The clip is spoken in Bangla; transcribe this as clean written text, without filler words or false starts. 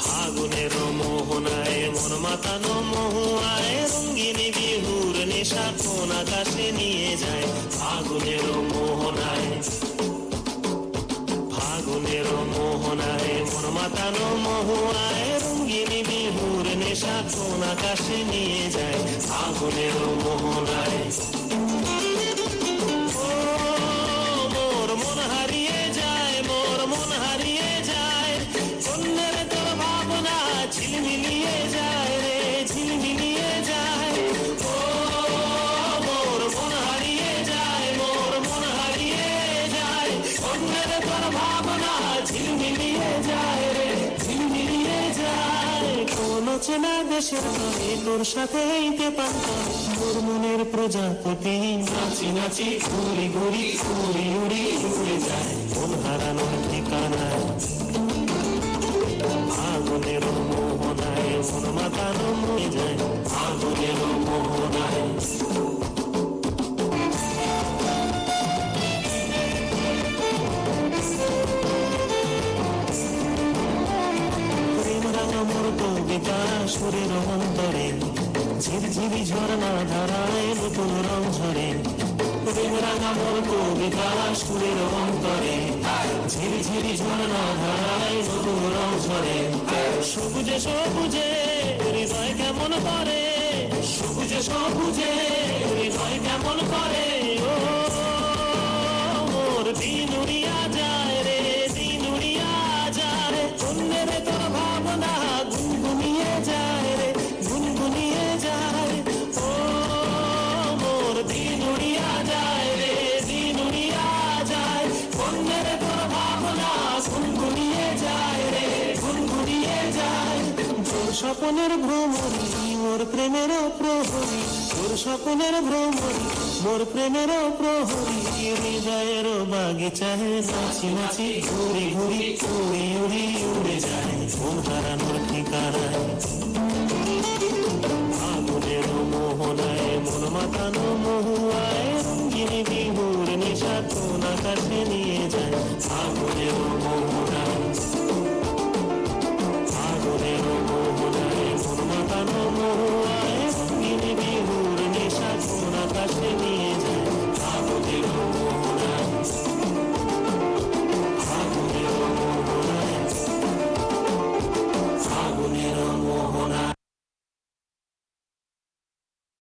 ফাগুনের মোহনায় মন মাতানো মহুয়ায় রঙ্গিনী বিহুর নেশা কোন আকাশে নিয়ে যায়। ফাগুনের মোহনায় মন মাতানো মহুয়ায় রঙ্গিনী বিহুর নেশা কোন আকাশে নিয়ে যায়। ফাগুনের মোহনায় মোর মন হারিয়ে যায়, মোর মন হারিয়ে যায়। কন্যের তোর ভাবনা ঝিলমিলিয়ে যায় রে, ঝিলমিলিয়ে যায়। ও মোর মন হারিয়ে যায়, মোর মন হারিয়ে যায়। কন্যের তোর ভাবনা ঝিলমিলিয়ে যায় রে, ঝিলমিলিয়ে যায়। কোন চেনা দেশের তরে তোর সাথে এইতে পারতাম তোর মনের প্রজাপতি নাচি নাচি ঘুরি ঘুরি উড়ি উড়ি উড়ে যায়। মন হারানোর ঠিকানায় ফাগুনের মোহনায় মন মাতানো মরে যায়। ফাগুনের মোহনায় প্রেম রাঙা মোর কবিতা সুরের অন্তরে ঝিরঝিরি ঝর্ণা ধারায় নতুন রং ঝরে। প্রেম রাঙা মোর কবিতা সুরের অন্তরে ঝিরঝিরি ঝর্ণা ধারায় নতুন রং ঝরে। সবুজে সবুজে হৃদয় কেমন করে, সবুজে সবুজে হৃদয় কেমন করে। ও মোর দিন উড়িয়া যায় রে, দিন উড়িয়া যায়। অন্যের তোর ভাবনা গুনগুনিয়ে যায় রে, গুনগুনিয়ে যায়। ও মোর দিন উড়িয়া যায় রে, দিন উড়িয়া যায়। অন্যের তোর ভাবনা গুনগুনিয়ে যায় রে, গুনগুনিয়ে যায়। তোর স্বপ্নের ভ্রমরি মোর প্রেমের প্রহরী, তোর স্বপ্নের ভ্রমরি মোর প্রেমের প্রহরী। হৃদয়ের বাগিচায় নাচি নাচি ঘুরি ঘুরি উড়ি উড়ি উড়ে যায়। মন হারানোর ঠিকানায় ফাগুনের মোহনায় মন মাতানো মহুয়ায় রঙ্গিনী বিহুর নেশা কোন আকাশে নিয়ে যায়। ফাগুনের মোহনায় ফাগুনের মোহনায় মন মাতানো মহুয়ায় রঙ্গিনী বিহুর নেশা কোন আকাশে